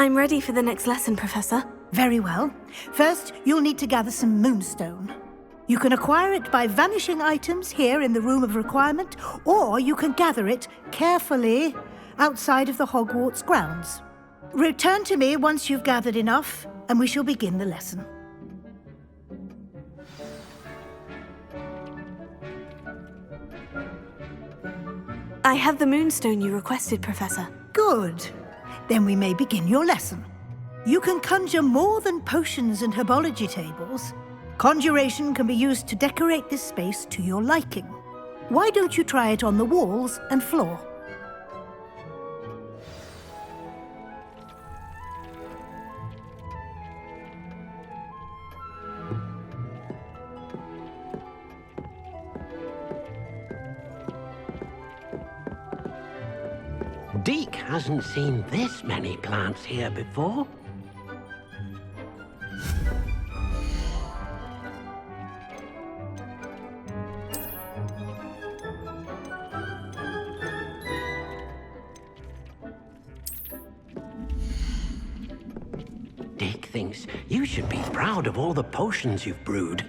I'm ready for the next lesson, Professor. Very well. First, you'll need to gather some moonstone. You can acquire it by vanishing items here in the Room of Requirement, or you can gather it carefully outside of the Hogwarts grounds. Return to me once you've gathered enough, and we shall begin the lesson. I have the moonstone you requested, Professor. Good. Then we may begin your lesson. You can conjure more than potions and herbology tables. Conjuration can be used to decorate this space to your liking. Why don't you try it on the walls and floor? Deke hasn't seen this many plants here before. Deke thinks you should be proud of all the potions you've brewed.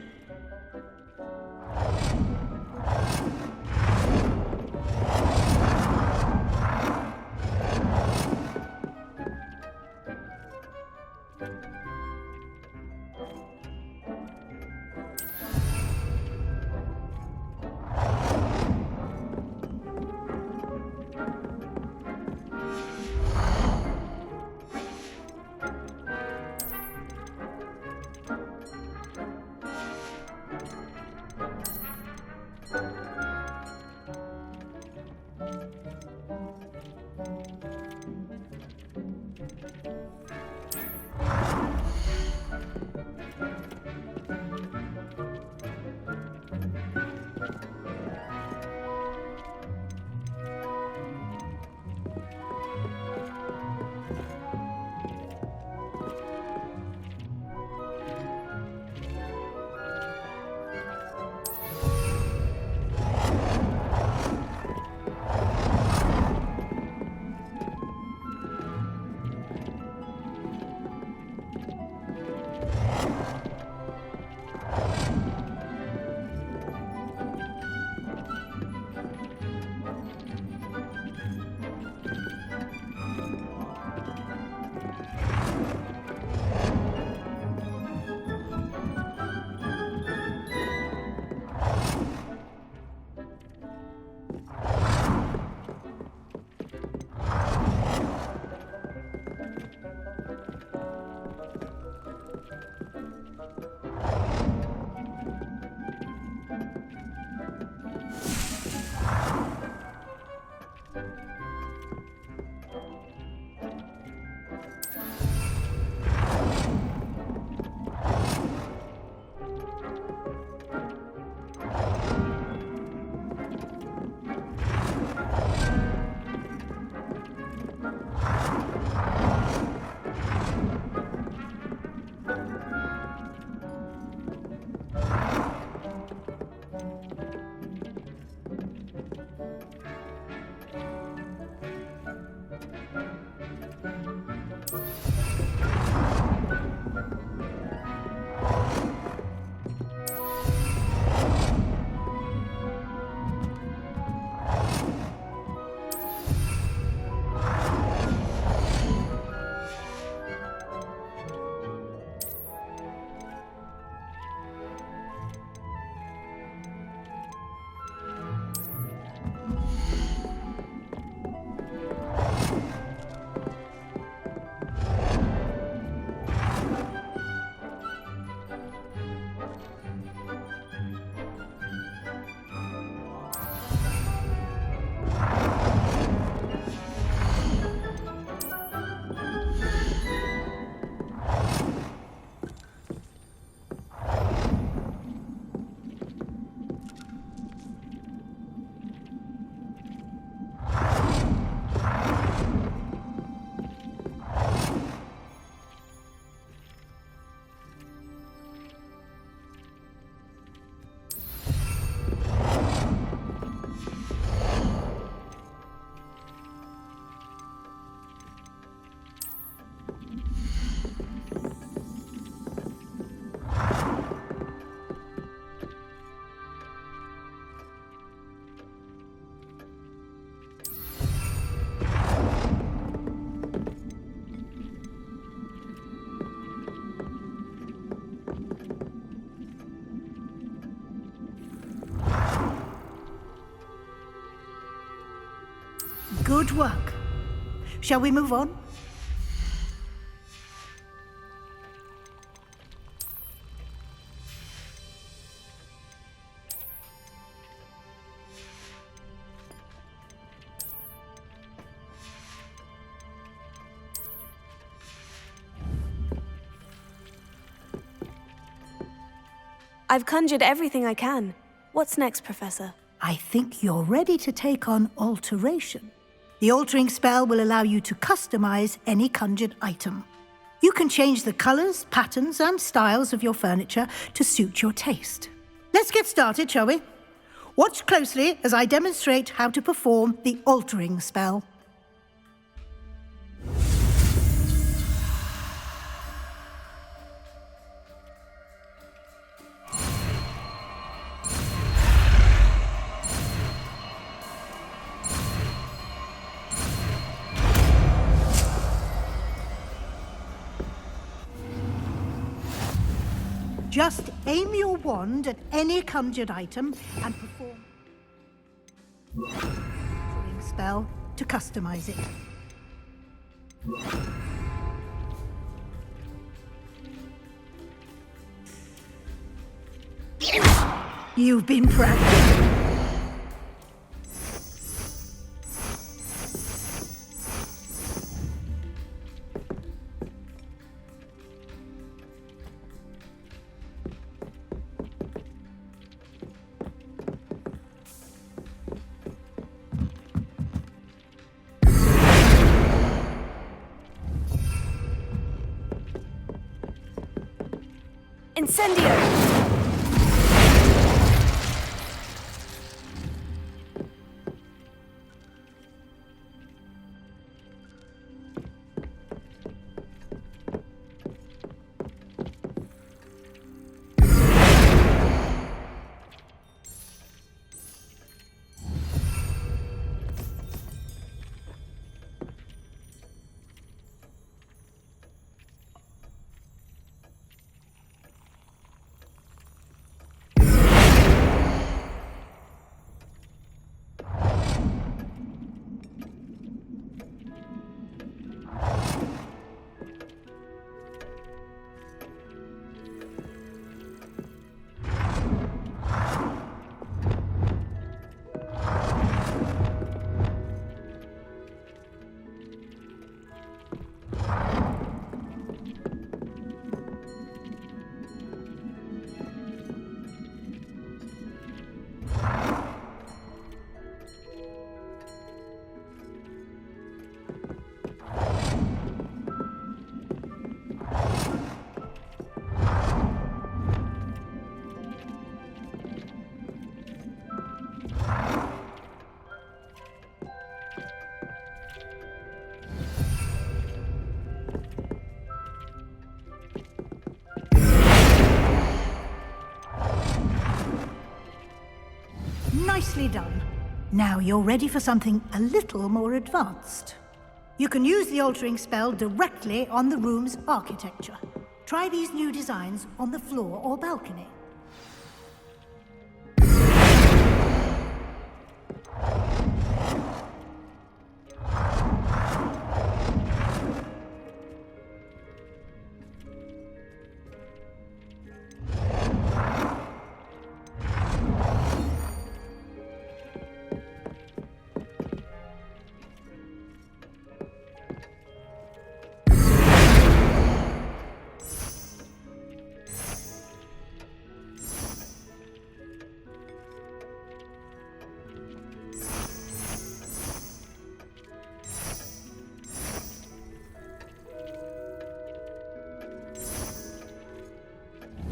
Good work. Shall we move on? I've conjured everything I can. What's next, Professor? I think you're ready to take on alteration. The altering spell will allow you to customize any conjured item. You can change the colors, patterns, and styles of your furniture to suit your taste. Let's get started, shall we? Watch closely as I demonstrate how to perform the altering spell. Just aim your wand at any conjured item and perform the altering spell to customize it. You've been practicing. Incendio! Nicely done. Now you're ready for something a little more advanced. You can use the altering spell directly on the room's architecture. Try these new designs on the floor or balcony.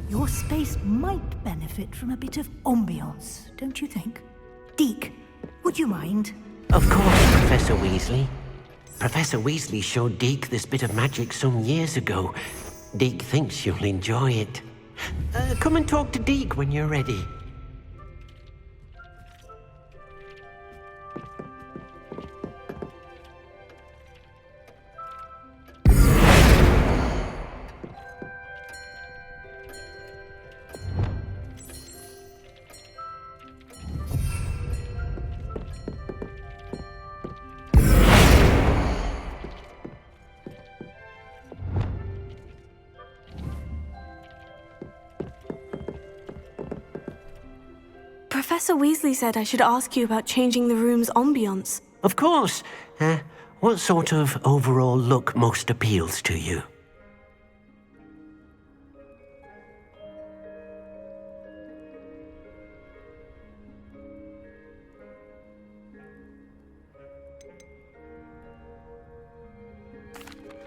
Your space might benefit from a bit of ambiance, don't you think? Deke, would you mind? Of course, Professor Weasley. Professor Weasley showed Deke this bit of magic some years ago. Deke thinks you'll enjoy it. Come and talk to Deke when you're ready. Professor Weasley said I should ask you about changing the room's ambiance. Of course. What sort of overall look most appeals to you?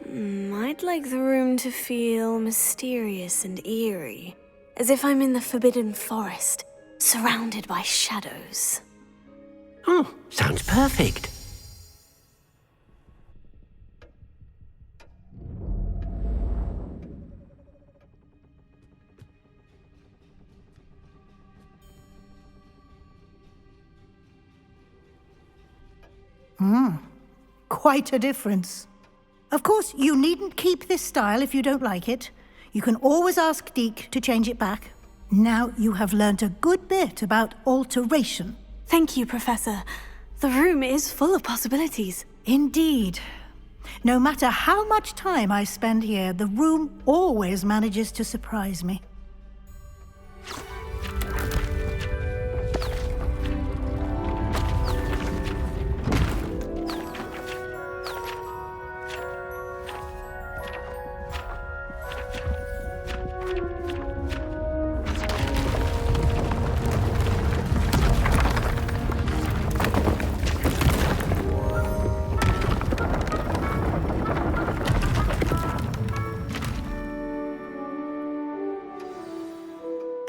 I'd like the room to feel mysterious and eerie, as if I'm in the Forbidden Forest, surrounded by shadows. Oh, sounds perfect. Quite a difference. Of course, you needn't keep this style if you don't like it. You can always ask Deke to change it back. Now you have learned a good bit about alteration. Thank you, Professor. The room is full of possibilities. Indeed. No matter how much time I spend here, the room always manages to surprise me.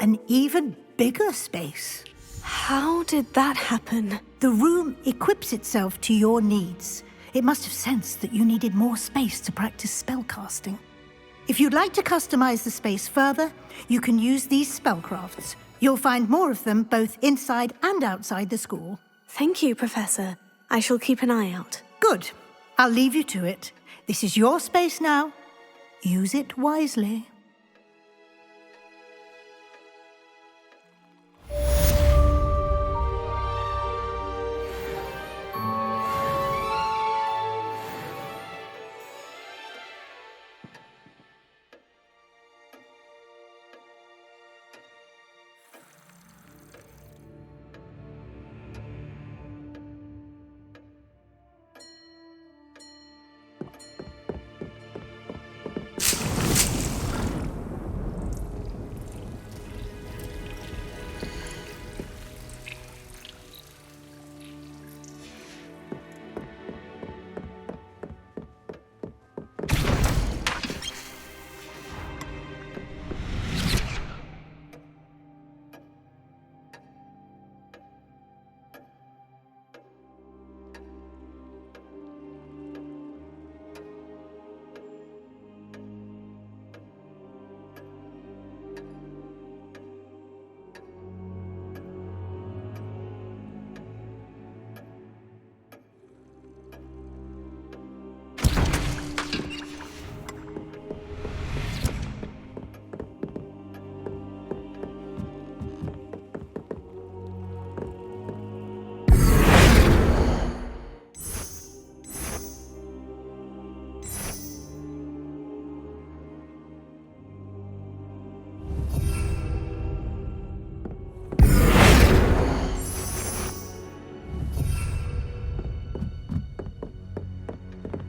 An even bigger space. How did that happen? The room equips itself to your needs. It must have sensed that you needed more space to practice spellcasting. If you'd like to customize the space further, you can use these spellcrafts. You'll find more of them both inside and outside the school. Thank you, Professor. I shall keep an eye out. Good. I'll leave you to it. This is your space now. Use it wisely.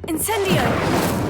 Incendio!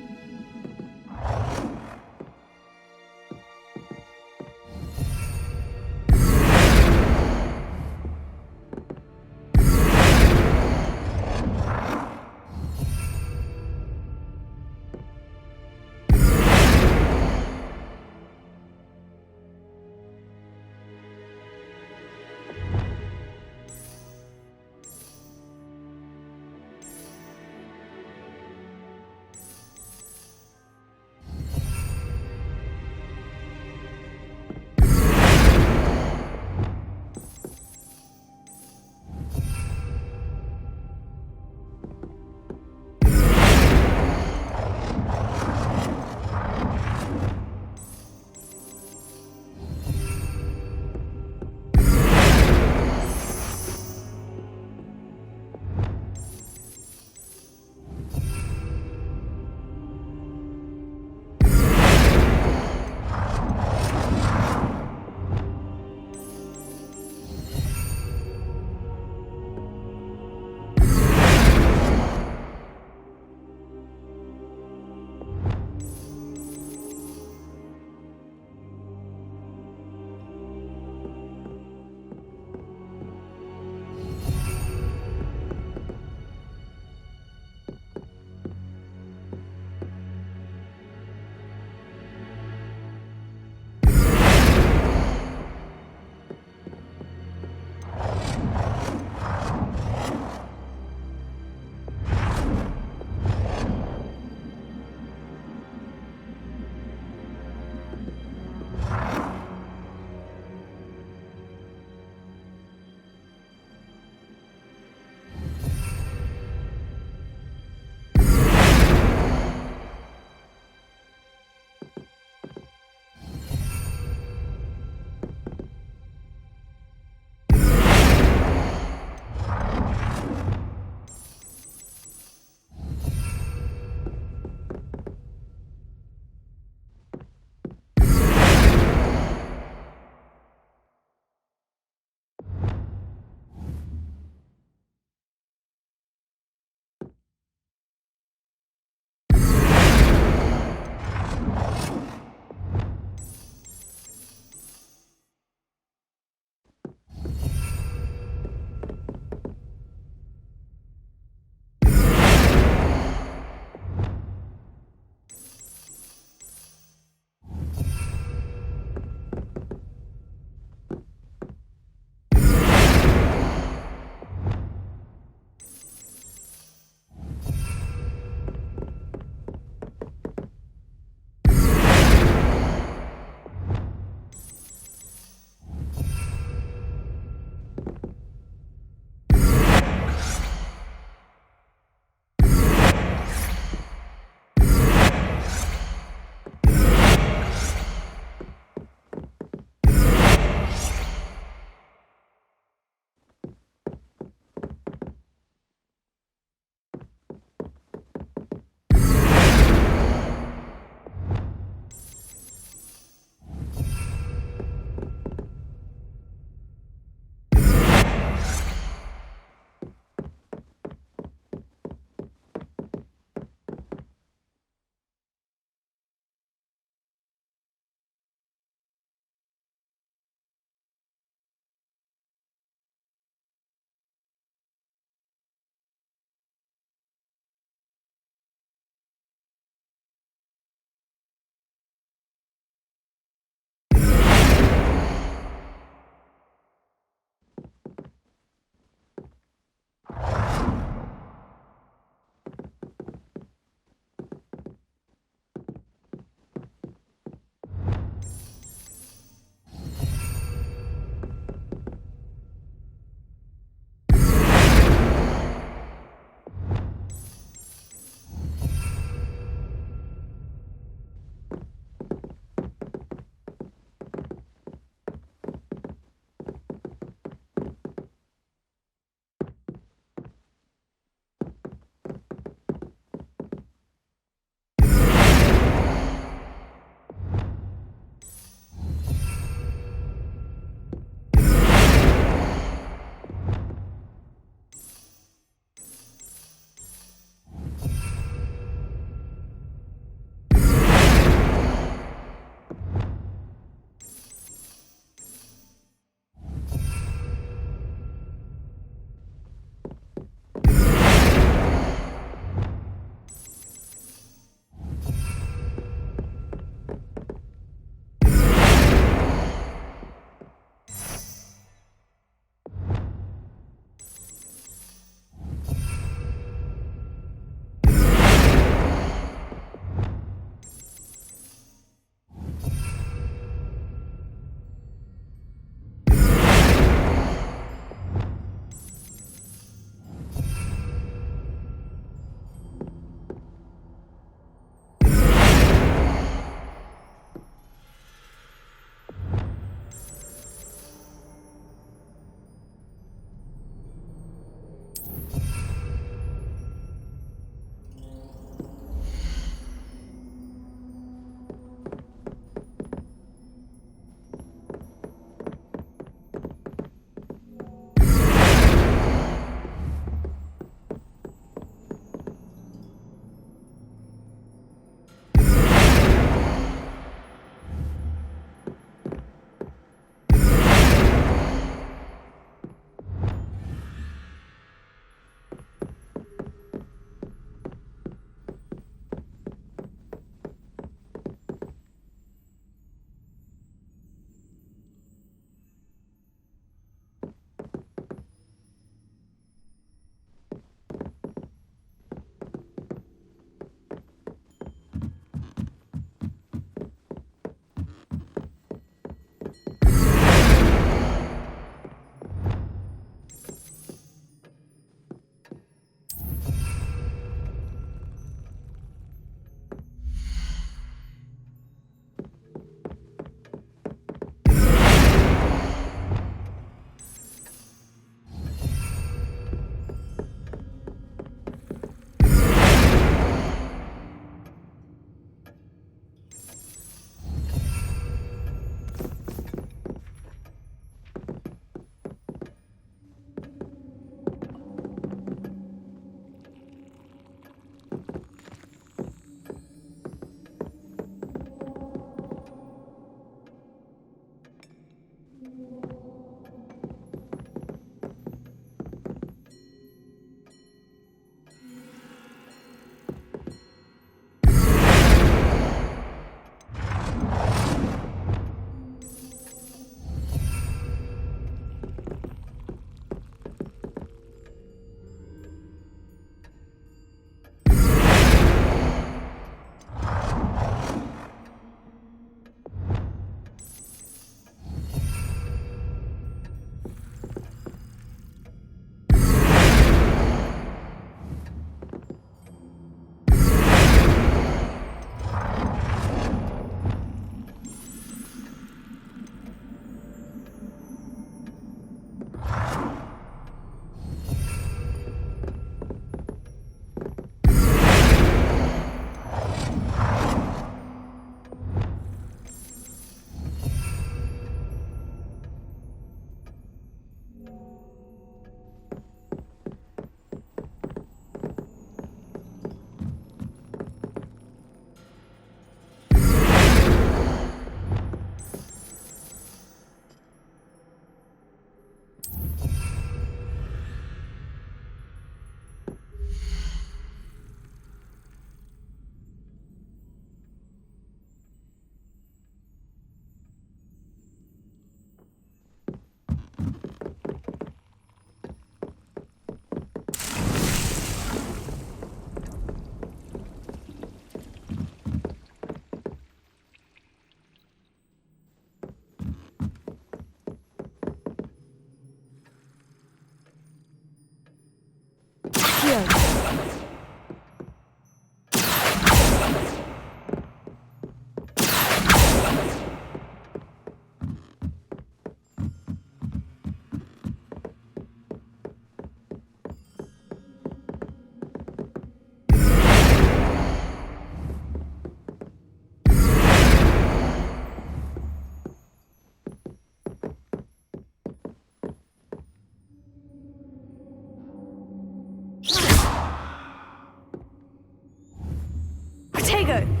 Tego!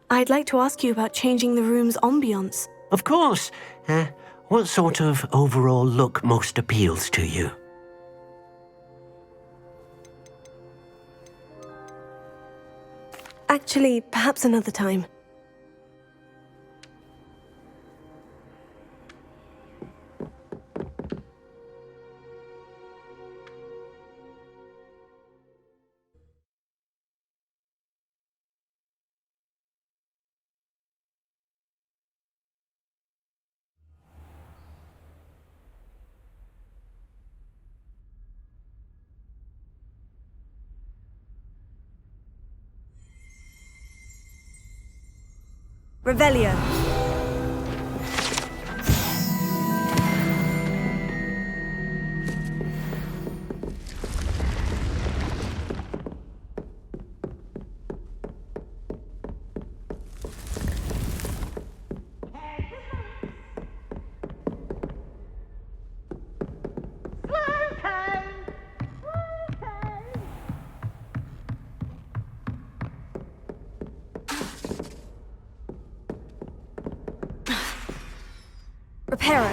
I'd like to ask you about changing the room's ambience. Of course. What sort of overall look most appeals to you? Actually, perhaps another time. Revelio. Reparo.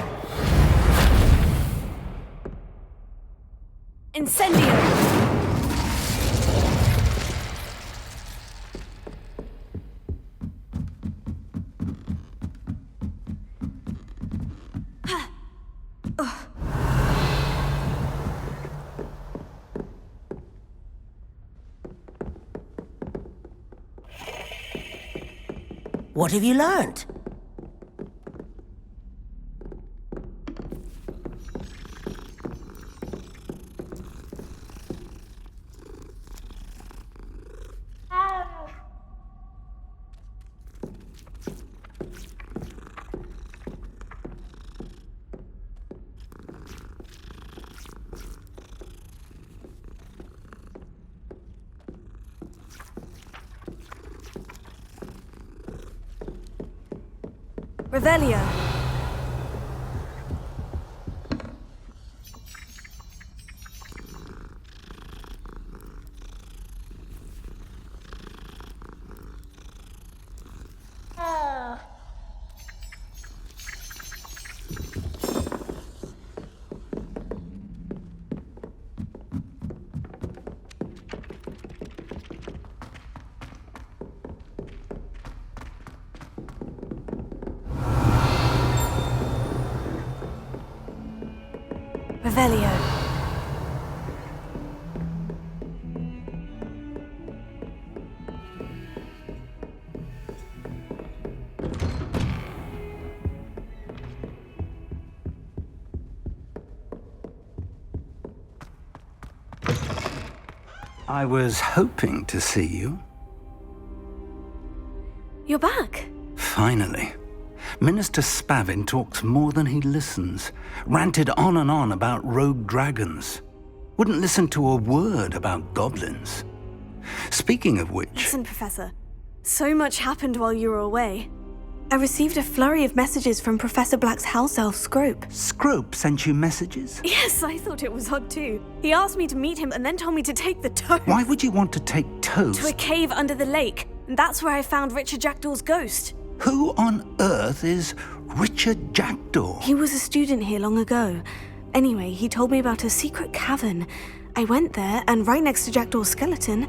Incendio. What have you learnt? Revelio. Revelio. I was hoping to see you. You're back. Finally. Minister Spavin talks more than he listens. Ranted on and on about rogue dragons. Wouldn't listen to a word about goblins. Speaking of which... Listen, Professor. So much happened while you were away. I received a flurry of messages from Professor Black's house elf, Scrope. Scrope sent you messages? Yes, I thought it was odd too. He asked me to meet him and then told me to take the toad. Why would you want to take toads? To a cave under the lake. And that's where I found Richard Jackdaw's ghost. Who on earth is Richard Jackdaw? He was a student here long ago. Anyway, he told me about a secret cavern. I went there, and right next to Jackdaw's skeleton,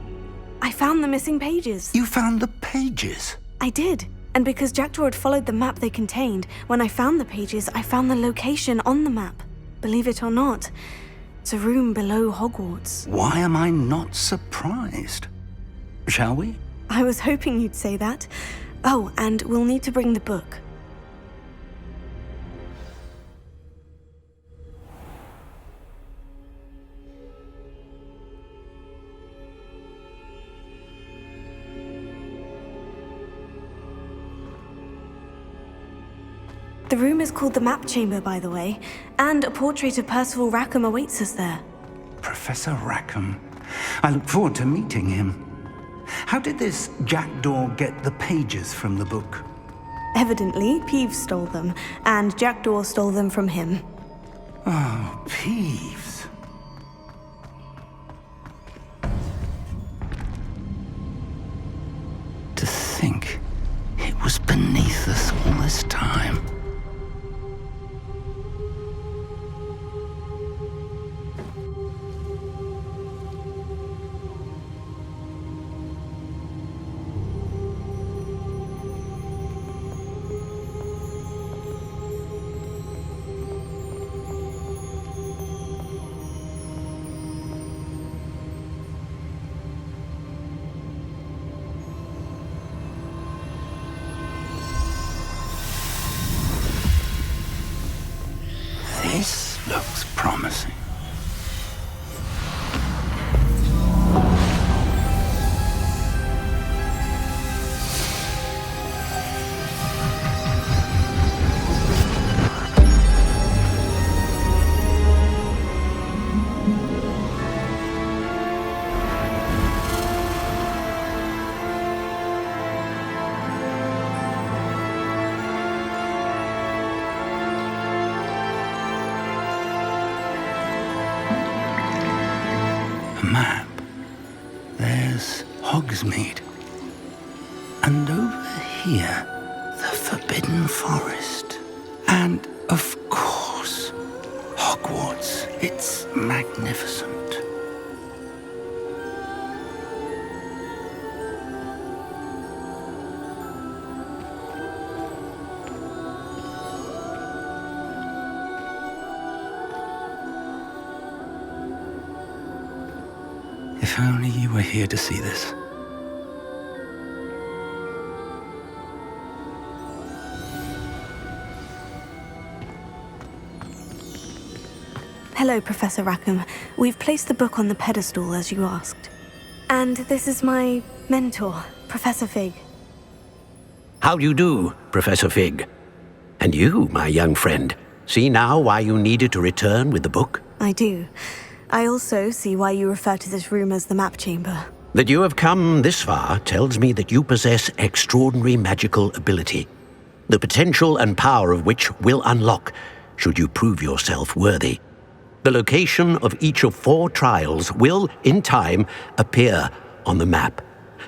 I found the missing pages. You found the pages? I did. And because Jackdaw had followed the map they contained, when I found the pages, I found the location on the map. Believe it or not, it's a room below Hogwarts. Why am I not surprised? Shall we? I was hoping you'd say that. Oh, and we'll need to bring the book. The room is called the Map Chamber, by the way, and a portrait of Percival Rackham awaits us there. Professor Rackham. I look forward to meeting him. How did this Jackdaw get the pages from the book? Evidently, Peeves stole them, and Jackdaw stole them from him. Oh, Peeves. To think it was beneath us all this time. This looks promising. Map. There's Hogsmeade. And over here, the Forbidden Forest. And, of course, Hogwarts. It's magnificent. If only you were here to see this. Hello, Professor Rackham. We've placed the book on the pedestal as you asked. And this is my mentor, Professor Fig. How do you do, Professor Fig? And you, my young friend, see now why you needed to return with the book? I do. I also see why you refer to this room as the map chamber. That you have come this far tells me that you possess extraordinary magical ability, the potential and power of which will unlock should you prove yourself worthy. The location of each of 4 trials will, in time, appear on the map.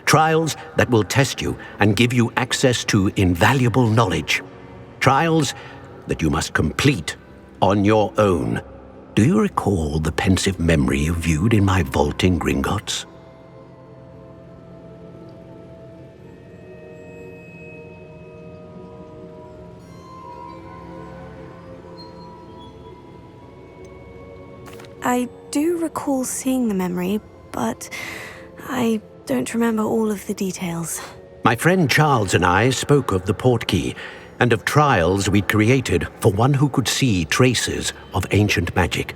Trials that will test you and give you access to invaluable knowledge. Trials that you must complete on your own. Do you recall the pensive memory you viewed in my vault in Gringotts? I do recall seeing the memory, but I don't remember all of the details. My friend Charles and I spoke of the portkey and of trials we'd created for one who could see traces of ancient magic.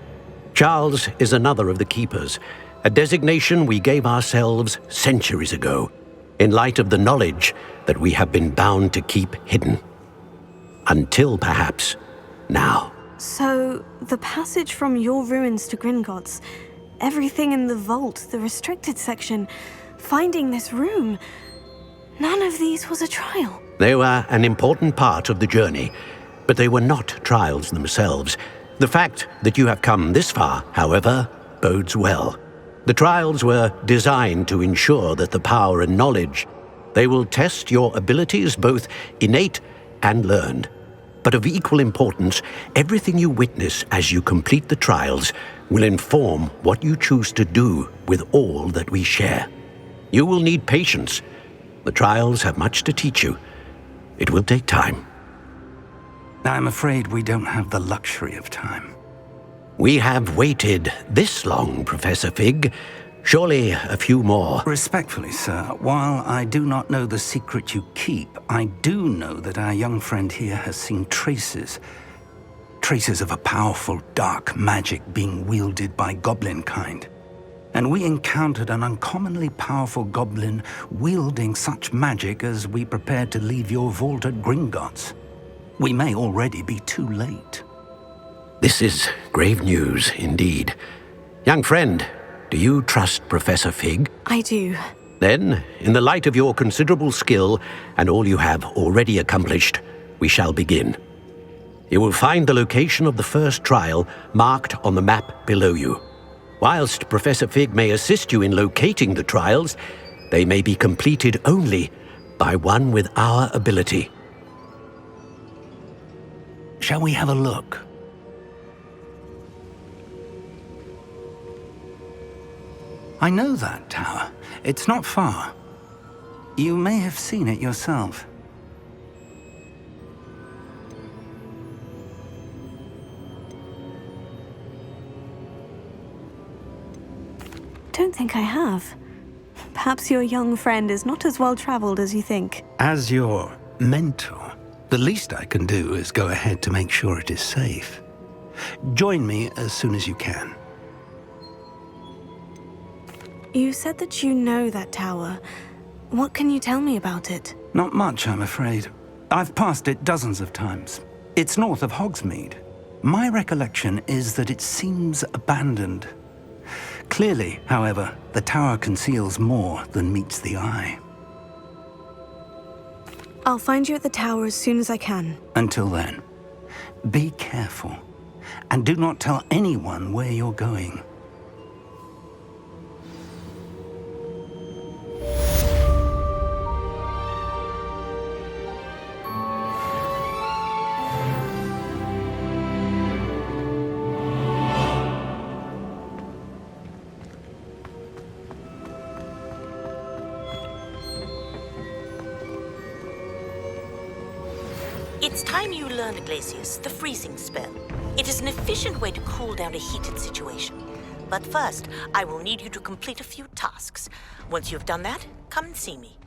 Charles is another of the keepers, a designation we gave ourselves centuries ago, in light of the knowledge that we have been bound to keep hidden. Until perhaps now. So, the passage from your ruins to Gringotts, everything in the vault, the restricted section, finding this room, none of these was a trial. They were an important part of the journey, but they were not trials themselves. The fact that you have come this far, however, bodes well. The trials were designed to ensure that the power and knowledge, they will test your abilities, both innate and learned. But of equal importance, everything you witness as you complete the trials will inform what you choose to do with all that we share. You will need patience. The trials have much to teach you. It will take time. I'm afraid we don't have the luxury of time. We have waited this long, Professor Fig. Surely a few more. Respectfully, sir, while I do not know the secret you keep, I do know that our young friend here has seen traces of a powerful dark magic being wielded by goblin kind. And we encountered an uncommonly powerful goblin wielding such magic as we prepared to leave your vault at Gringotts. We may already be too late. This is grave news indeed. Young friend, do you trust Professor Fig? I do. Then, in the light of your considerable skill and all you have already accomplished, we shall begin. You will find the location of the first trial marked on the map below you. Whilst Professor Fig may assist you in locating the trials, they may be completed only by one with our ability. Shall we have a look? I know that tower. It's not far. You may have seen it yourself. Don't think I have. Perhaps your young friend is not as well-traveled as you think. As your mentor, the least I can do is go ahead to make sure it is safe. Join me as soon as you can. You said that you know that tower. What can you tell me about it? Not much, I'm afraid. I've passed it dozens of times. It's north of Hogsmeade. My recollection is that it seems abandoned. Clearly, however, the tower conceals more than meets the eye. I'll find you at the tower as soon as I can. Until then, be careful, and do not tell anyone where you're going. It's time you learned, Glacius, the freezing spell. It is an efficient way to cool down a heated situation. But first, I will need you to complete a few tasks. Once you've done that, come and see me.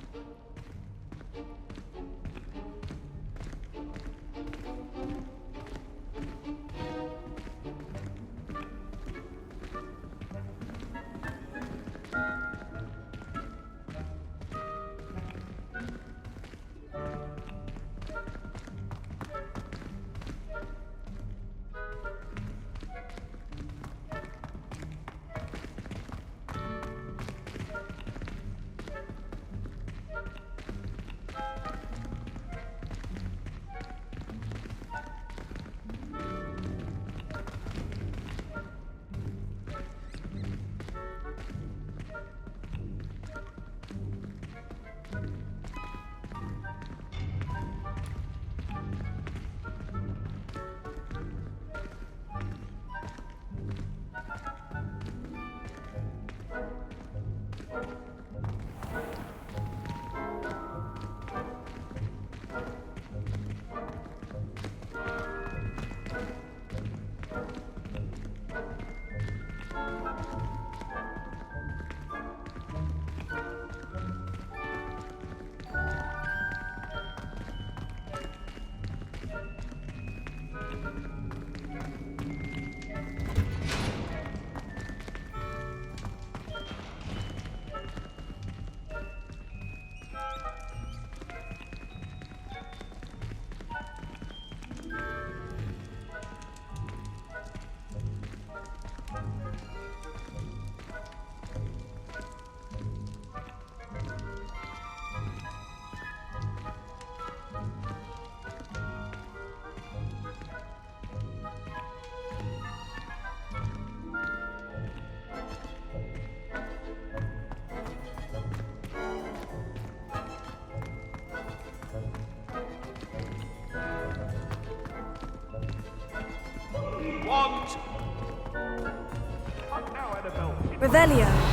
Revelio.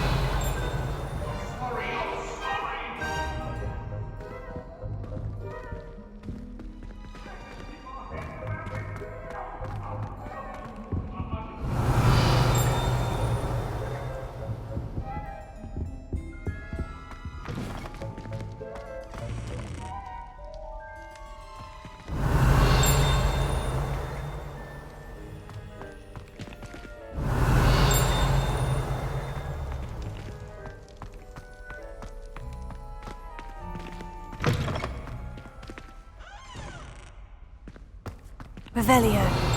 Revelio.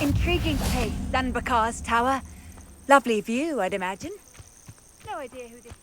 Intriguing place, Dunbakar's tower. Lovely view, I'd imagine. No idea who this